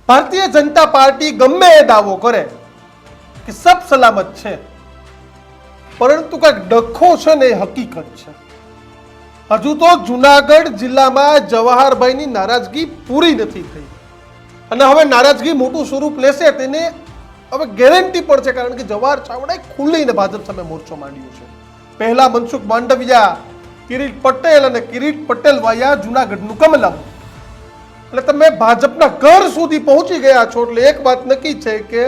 Bharatiya Janata party ગમે એ દાવો કરે કે સબ સલામત છે, પરંતુ કંઈક ડખો છે ને એ હકીકત છે. હજુ તો જુનાગઢ જિલ્લામાં જવાહરભાઈની નારાજગી પૂરી નથી થઈ અને હવે નારાજગી મોટું સ્વરૂપ લેશે તેને હવે ગેરંટી પણ છે, કારણ કે જવાહર ચાવડાએ ખુલ્લીને ભાજપ સામે મોરચો માંડ્યો છે. પહેલા મનસુખ માંડવિયા, કિરીટ પટેલ અને કિરીટ પટેલ વાયા જુનાગઢનું કમલમ. એટલે તમે ભાજપના ઘર સુધી પહોંચી ગયા છો એટલે એક વાત નક્કી છે કે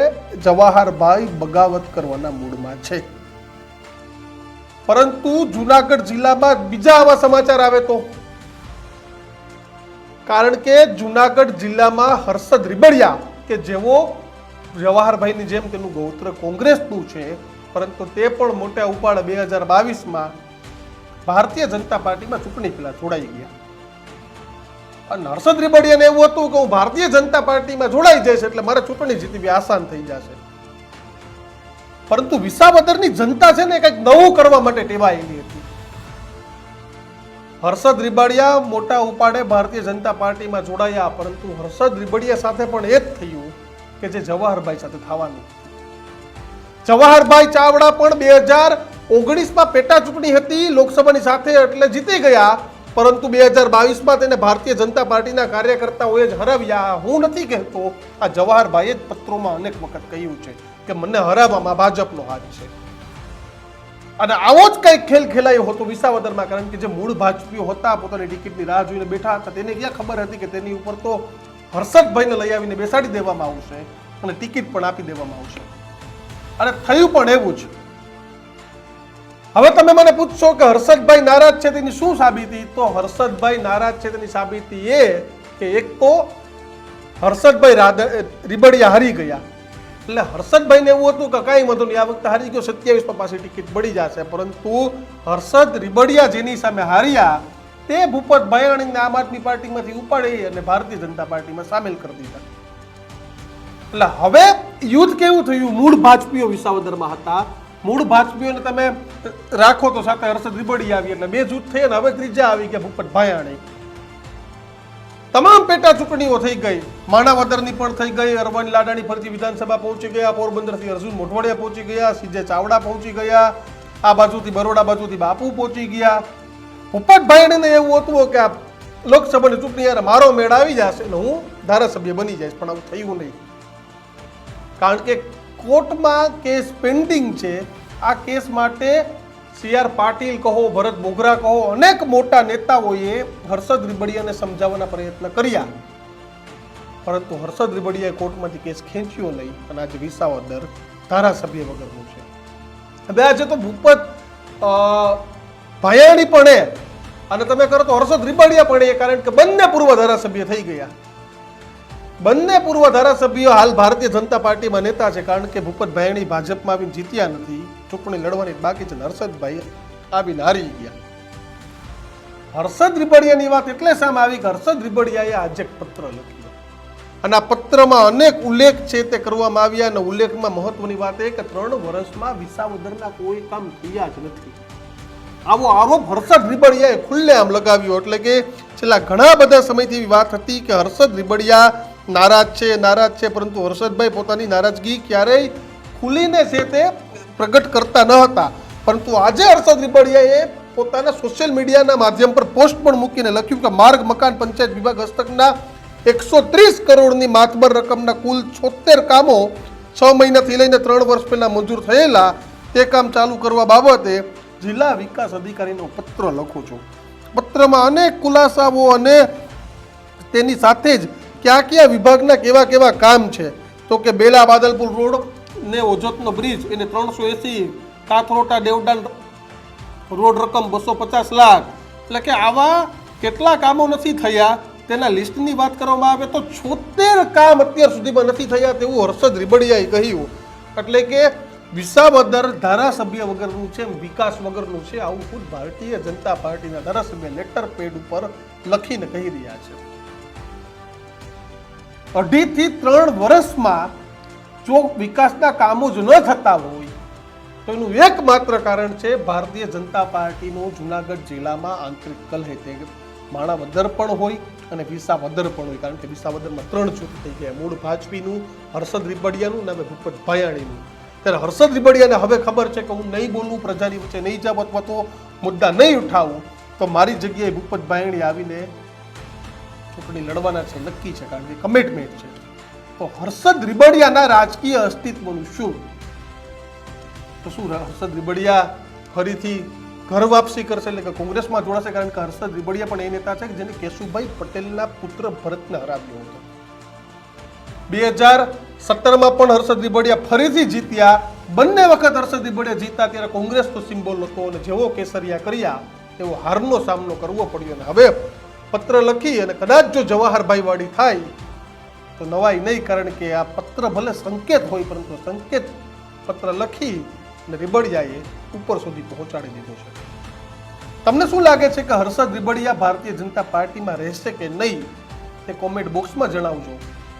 જવાહરભાઈ બગાવત કરવાના મૂડમાં છે. પરંતુ જુનાગઢ જિલ્લામાં બીજા આવા સમાચાર આવે તો, કારણ કે જુનાગઢ જિલ્લામાં હર્ષદ રીબડિયા કે જેવો જવાહરભાઈની જેમ તેનું ગોત્ર કોંગ્રેસનું છે, પરંતુ તે પણ મોટા ઉપાડે 2022માં ભારતીય જનતા પાર્ટીમાં ચૂંટણી પહેલા જોડાઈ ગયા. અને હર્ષદ રીબડિયાને એવું હતું કે હું ભારતીય જનતા પાર્ટીમાં જોડાઈ જઈશ એટલે મારે ચૂંટણી જીતવી આસાન થઈ જશે. પરંતુ વિસાવદરની જનતા છે ને કંઈક નવું કરવા માટે ટેવાયેલી હતી. હર્ષદ રીબડિયા મોટા ઉપાડે ભારતીય જનતા પાર્ટીમાં જોડાયા, પરંતુ હર્ષદ રીબડિયા સાથે પણ એ જ થયું કે જે જવાહરભાઈ સાથે થવાનું. જવાહરભાઈ ચાવડા પણ 2019માં પેટા ચૂંટણી હતી લોકસભાની સાથે એટલે જીતી ગયા, પરંતુ 2022માં તેને ભારતીય જનતા પાર્ટીના કાર્યકર્તાઓએ જ હરાવ્યા. હું નથી કહેતો, આ જવાહરભાઈએ જ પત્રોમાં અનેક વખત કહ્યું છે કે મને હરાવવામાં ભાજપનો હાથ છે. અને આવો જ કંઈક ખેલ ખેલાયો હતો વિસાવદરમાં, કારણ કે જે મૂળ ભાજપીઓ હતા પોતાની ટિકિટની રાહ જોઈને બેઠા હતા, તેને ક્યાં ખબર હતી કે તેની ઉપર તો હર્ષદભાઈને લઈ આવીને બેસાડી દેવામાં આવશે અને ટિકિટ પણ આપી દેવામાં આવશે. અને થયું પણ એવું જ. હવે તમે મને પૂછશો કે હર્ષદભાઈ નારાજ છે તેની શું સાબિતી? તો હર્ષદભાઈ નારાજ છે તેની સાબિતી એ કે એક તો હર્ષદભાઈ રીબડિયા હારી ગયા એટલે હર્ષદભાઈને એવું હતું કે કાંઈ વાંધો નહીં, આ વખતે હારી ગયો 27માં પાછી ટિકિટ મળી જશે. પરંતુ હર્ષદ રીબડિયા જેની સામે હાર્યા તે ભૂપત ભાયાણીને આમ આદમી પાર્ટીમાંથી ઉપાડી અને ભારતીય જનતા પાર્ટીમાં સામેલ કરી દીધા. એટલે હવે યુદ્ધ કેવું થયું? મૂળ ભાજપીઓ વિસાવદરમાં હતા, મૂળ ભાજપીઓને તમે રાખો તો સાથે હર્ષદ રીબડિયા આવી એટલે બે જૂથ થઈ અને હવે ત્રીજા આવી ગયા ભૂપત ભાયાણી. તમામ પેટા ચૂંટણીઓ થઈ ગઈ, માણાવદરની પણ થઈ ગઈ, અરવલ્લી લાડાણી ફરીથી વિધાનસભા પહોંચી ગયા, પોરબંદરથી અર્જુન મોઢવાડિયા પહોંચી ગયા, સીજે ચાવડા પહોંચી ગયા, આ બાજુથી બરોડા બાજુથી બાપુ પહોંચી ગયા. ભૂપત ભાયાણીને એવું હતું કે આ લોકસભાની ચૂંટણી યાર મારો મેળ આવી જશે ને હું ધારાસભ્ય બની જઈશ, પણ આવું થયું નહીં. કારણ કે કોર્ટમાં કેસ પેન્ડિંગ છે. આ કેસ માટે CR પાટીલ કહો, ભરત બોગરા કહો, અનેક મોટા નેતાઓએ હર્ષદ રીબડિયાને સમજાવવાના પ્રયત્ન કર્યા, પરંતુ હર્ષદ રીબડિયાએ કોર્ટમાંથી કેસ ખેંચ્યો નહીં અને આજે વિસાવદર ધારાસભ્ય વગરનું છે. હવે આજે તો ભૂપત ભાયાણી પણ અને તમે કરો તો હર્ષદ રીબડિયા પણ કારણ કે બંને પૂર્વ ધારાસભ્ય થઈ ગયા. બંને પૂર્વ ધારાસભ્યો હાલ ભારતીય જનતા પાર્ટીમાં નેતા છે, કારણ કે ભૂપત ભાયાણી ભાજપમાં આવીને જીત્યા નથી, ચૂંટણી લડવાની બાકી છે. હર્ષદભાઈ આવીને હારી ગયા. હર્ષદ રીબડિયાની વાત એટલે સામે આવી કે હર્ષદ રીબડિયાએ આજે એક પત્ર લખ્યો અને આ પત્રમાં અનેક ઉલ્લેખ છે તે કરવામાં આવ્યા અને ઉલ્લેખમાં મહત્વની વાત એ કે 3 વર્ષમાં વિસાવદરના કોઈ કામ થયા જ નથી. આવો આરોપ હર્ષદ રીબડિયાએ ખુલ્લેઆમ લગાવ્યો. એટલે કે છેલ્લા ઘણા બધા સમયથી એવી વાત હતી કે હર્ષદ રીબડિયા નારાજ છે, પરંતુ હર્ષદભાઈ પોતાની નારાજગી ક્યારેય ખુલીને છે તે પ્રગટ કરતા ન હતા. પરંતુ આજે હર્ષદ રીબડિયાએ પોતાના સોશિયલ મીડિયાના માધ્યમ પર પોસ્ટ પણ મૂકીને લખ્યું કે માર્ગ મકાન પંચાયત વિભાગ હસ્તકના 130 કરોડની માતબર રકમના કુલ 76 કામો 6 મહિનાથી લઈને 3 વર્ષ પહેલા મંજૂર થયેલા તે કામ ચાલુ કરવા બાબતે જિલ્લા વિકાસ અધિકારીનો પત્ર લખું છું. પત્રમાં અનેક ખુલાસાઓ અને તેની સાથે જ ક્યાં ક્યાં વિભાગના કેવા કેવા કામ છે. તો કે બેલા બાદલપુર રોડ ને ઓજતનો બ્રિજ એને 380, કાથરોટા દેવડાલ રોડ રકમ 250 લાખ. એટલે કે આવા કેટલા કામો નથી થયા તેના લિસ્ટની વાત કરવામાં આવે તો 76 કામ અત્યાર સુધીમાં નથી થયા તેવું હર્ષદ રીબડિયાએ કહ્યું. એટલે કે વિસાવદર ધારાસભ્ય વગરનું છે, વિકાસ વગરનું છે, આવું ખુદ ભારતીય જનતા પાર્ટીના ધારાસભ્ય લેટર પેડ ઉપર લખીને કહી રહ્યા છે. 2.5 થી 3 વર્ષમાં જો વિકાસના કામો જ ન થતા હોય તો એનું એકમાત્ર કારણ છે ભારતીય જનતા પાર્ટીનો જુનાગઢ જિલ્લામાં આંતરિક કલહ. તે માણાવદર પણ હોય, અને વિસાવદર પણ હોય, કારણ કે વિસાવદરમાં 3 જૂથ થઈ ગયા, મૂળ ભાજપીનું, હર્ષદ રીબડિયાનું અને હવે ભૂપત ભાયાણીનું. ત્યારે હર્ષદ રીબડિયાને હવે ખબર છે કે હું નહીં બોલું, પ્રજાની વચ્ચે નહીં જાઉં અથવા તો મુદ્દા નહીં ઉઠાવું તો મારી જગ્યાએ ભૂપત ભાયાણી આવીને ચૂંટણી લડવાના છે, નક્કી છે, કારણ કે કમિટમેન્ટ છે. તો હર્ષદ રીબડિયાના રાજકીય અસ્તિત્વનું શું? તો શું હર્ષદ રીબડિયા ફરીથી ઘર વાપસી કરશે, એટલે કે કોંગ્રેસમાં જોડાશે? કારણ કે હર્ષદ રીબડિયા પણ એ નેતા છે કે જેને કેશુભાઈ પટેલના પુત્ર ભરતને હરાવ્યો હતો. 2017માં પણ હર્ષદ રીબડિયા ફરીથી જીત્યા. બંને વખત હર્ષદ રીબડિયા જીતા ત્યારે કોંગ્રેસ તો સિમ્બોલ હતો અને જેવો કેસરિયા કર્યા તેવો હારનો સામનો કરવો પડ્યો. અને હવે પત્ર લખી અને કદાચ જો જવાહરભાઈ વાળી થાય તો નવાઈ નહીં, કારણ કે આ પત્ર ભલે સંકેત હોય પરંતુ સંકેત પત્ર લખી અને રીબડિયાએ ઉપર સુધી પહોંચાડી દીધો છે. તમને શું લાગે છે કે હર્ષદ રીબડિયા ભારતીય જનતા પાર્ટીમાં રહેશે કે નહીં તે કોમેન્ટ બોક્સમાં જણાવજો.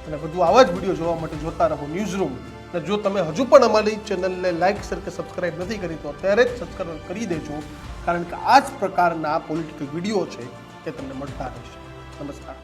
અને વધુ આવા જ વિડીયો જોવા માટે જોતા રહો ન્યૂઝરૂમ. અને જો તમે હજુ પણ અમારી ચેનલને લાઇક, શેર કે સબસ્ક્રાઇબ નથી કરી તો અત્યારે જ સબસ્ક્રાઇબ કરી દેજો, કારણ કે આ જ પ્રકારના પોલિટિકલ વિડીયો છે તે તમને મળતા રહેશે. નમસ્કાર.